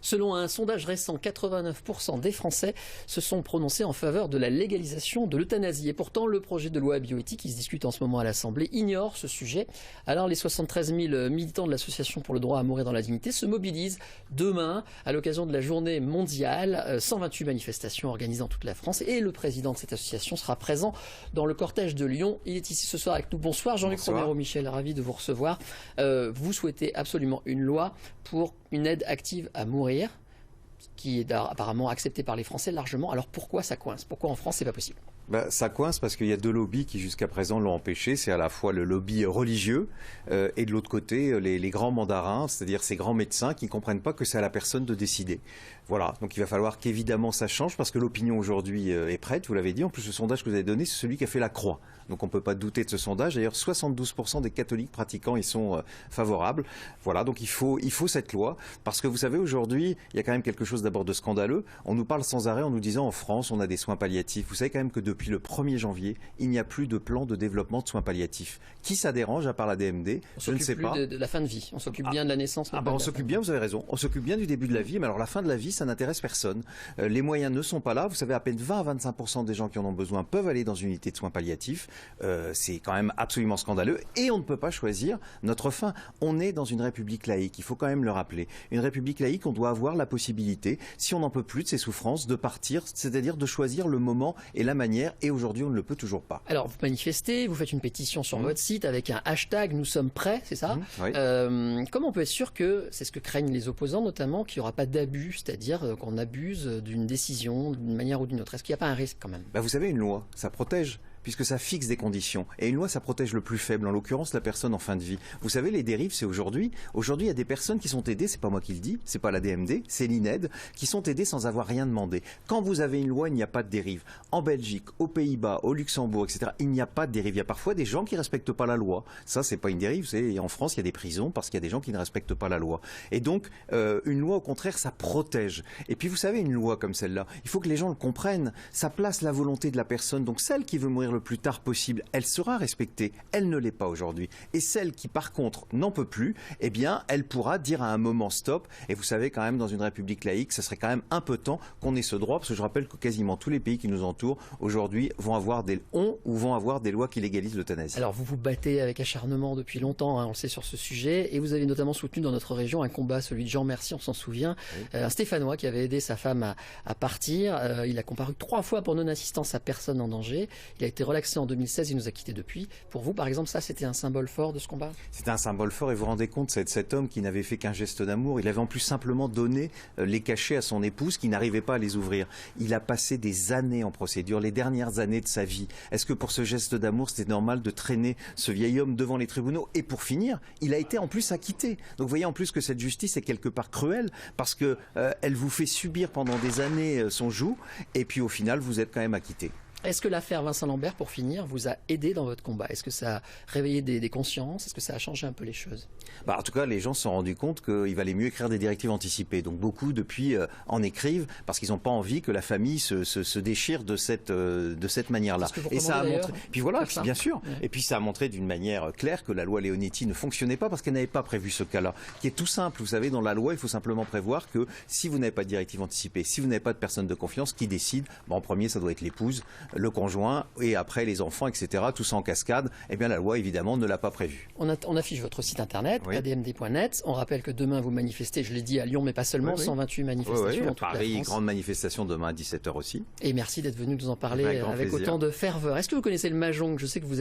Selon un sondage récent, 89% des Français se sont prononcés en faveur de la légalisation de l'euthanasie. Et pourtant, le projet de loi bioéthique qui se discute en ce moment à l'Assemblée ignore ce sujet. Alors les 73 000 militants de l'Association pour le droit à mourir dans la dignité se mobilisent demain à l'occasion de la journée mondiale. 128 manifestations organisées dans toute la France et le président de cette association sera présent dans le cortège de Lyon. Il est ici ce soir avec nous. Bonsoir Jean-Luc Romero-Michel, ravi de vous recevoir. Vous souhaitez absolument une loi pour une aide active à mourir, qui est apparemment acceptée par les Français largement. Alors pourquoi ça coince? Pourquoi en France c'est pas possible? Ça coince parce qu'il y a deux lobbies qui jusqu'à présent l'ont empêché. C'est à la fois le lobby religieux et de l'autre côté les grands mandarins, c'est-à-dire ces grands médecins qui ne comprennent pas que c'est à la personne de décider. Voilà, donc il va falloir qu'évidemment ça change parce que l'opinion aujourd'hui est prête, vous l'avez dit. En plus, le sondage que vous avez donné, c'est celui qui a fait la croix. Donc on ne peut pas douter de ce sondage. D'ailleurs, 72% des catholiques pratiquants y sont favorables. Voilà, donc il faut cette loi parce que vous savez, aujourd'hui, il y a quand même quelque chose d'abord de scandaleux. On nous parle sans arrêt en nous disant en France, on a des soins palliatifs. Vous savez quand même que depuis le 1er janvier, il n'y a plus de plan de développement de soins palliatifs. Qui ça dérange à part la DMD? Je ne sais pas. On s'occupe plus de la fin de vie. On s'occupe bien de la naissance. On s'occupe bien, vous avez raison. On s'occupe bien du début de la vie, mais alors la fin de la vie, ça n'intéresse personne. Les moyens ne sont pas là. Vous savez, à peine 20 à 25% des gens qui en ont besoin peuvent aller dans une unité de soins palliatifs. C'est quand même absolument scandaleux. Et on ne peut pas choisir notre fin. On est dans une république laïque. Il faut quand même le rappeler. Une république laïque, on doit avoir la possibilité, si on n'en peut plus de ces souffrances, de partir, c'est-à-dire de choisir le moment et la manière. Et aujourd'hui, on ne le peut toujours pas. Alors, vous manifestez, vous faites une pétition sur votre site avec un hashtag « Nous sommes prêts », c'est ça? Oui. Comment on peut être sûr que, c'est ce que craignent les opposants notamment, qu'il n'y aura pas d'abus, c'est-à-dire qu'on abuse d'une décision d'une manière ou d'une autre? Est-ce qu'il n'y a pas un risque quand même? Vous savez, une loi, ça protège, puisque ça fixe des conditions. Et une loi, ça protège le plus faible, en l'occurrence la personne en fin de vie. Vous savez, les dérives, c'est aujourd'hui. Aujourd'hui, il y a des personnes qui sont aidées, c'est pas moi qui le dis, c'est pas la DMD, c'est l'INED, qui sont aidées sans avoir rien demandé. Quand vous avez une loi, il n'y a pas de dérive. En Belgique, aux Pays-Bas, au Luxembourg, etc., il n'y a pas de dérive. Il y a parfois des gens qui respectent pas la loi. Ça, c'est pas une dérive. Vous savez, en France, il y a des prisons parce qu'il y a des gens qui ne respectent pas la loi. Et donc, une loi, au contraire, ça protège. Et puis, vous savez, une loi comme celle-là, il faut que les gens le comprennent. Ça place la volonté de la personne. Donc, celle qui veut mourir le plus tard possible, elle sera respectée. Elle ne l'est pas aujourd'hui. Et celle qui, par contre, n'en peut plus, eh bien, elle pourra dire à un moment stop. Et vous savez, quand même, dans une république laïque, ça serait quand même un peu temps qu'on ait ce droit, parce que je rappelle que quasiment tous les pays qui nous entourent, aujourd'hui, vont avoir des lois qui légalisent l'euthanasie. Alors, vous vous battez avec acharnement depuis longtemps, on le sait, sur ce sujet, et vous avez notamment soutenu dans notre région un combat, celui de Jean Merci, on s'en souvient, un Stéphanois qui avait aidé sa femme à partir. Il a comparu 3 fois pour non-assistance à personne en danger. Il a été relaxé en 2016, il nous a quittés depuis. Pour vous, par exemple, ça, c'était un symbole fort de ce combat? C'était un symbole fort, et vous vous rendez compte, cet homme qui n'avait fait qu'un geste d'amour, il avait en plus simplement donné les cachets à son épouse qui n'arrivait pas à les ouvrir. Il a passé des années en procédure, les dernières années de sa vie. Est-ce que pour ce geste d'amour, c'était normal de traîner ce vieil homme devant les tribunaux? Et pour finir, il a été en plus acquitté. Donc vous voyez en plus que cette justice est quelque part cruelle, parce que elle vous fait subir pendant des années son joug, et puis au final, vous êtes quand même acquitté. Est-ce que l'affaire Vincent Lambert, pour finir, vous a aidé dans votre combat? Est-ce que ça a réveillé des consciences? Est-ce que ça a changé un peu les choses? En tout cas, les gens se sont rendus compte qu'il valait mieux écrire des directives anticipées. Donc beaucoup, depuis, en écrivent parce qu'ils n'ont pas envie que la famille se déchire de cette manière-là. Et ça a montré. Puis voilà, bien sûr. Ouais. Et puis ça a montré d'une manière claire que la loi Leonetti ne fonctionnait pas parce qu'elle n'avait pas prévu ce cas-là, qui est tout simple. Vous savez, dans la loi, il faut simplement prévoir que si vous n'avez pas de directive anticipée, si vous n'avez pas de personne de confiance, qui décide? En premier, ça doit être l'épouse, le conjoint, et après les enfants, etc. Tout ça en cascade. Eh bien, la loi, évidemment, ne l'a pas prévu. On affiche votre site internet, admd.net. On rappelle que demain, vous manifestez, je l'ai dit, à Lyon, mais pas seulement, 128 manifestations dans toute la France. Grande manifestation demain à 17h aussi. Et merci d'être venu nous en parler avec autant de ferveur. Est-ce que vous connaissez le Mahjong? Je sais que vous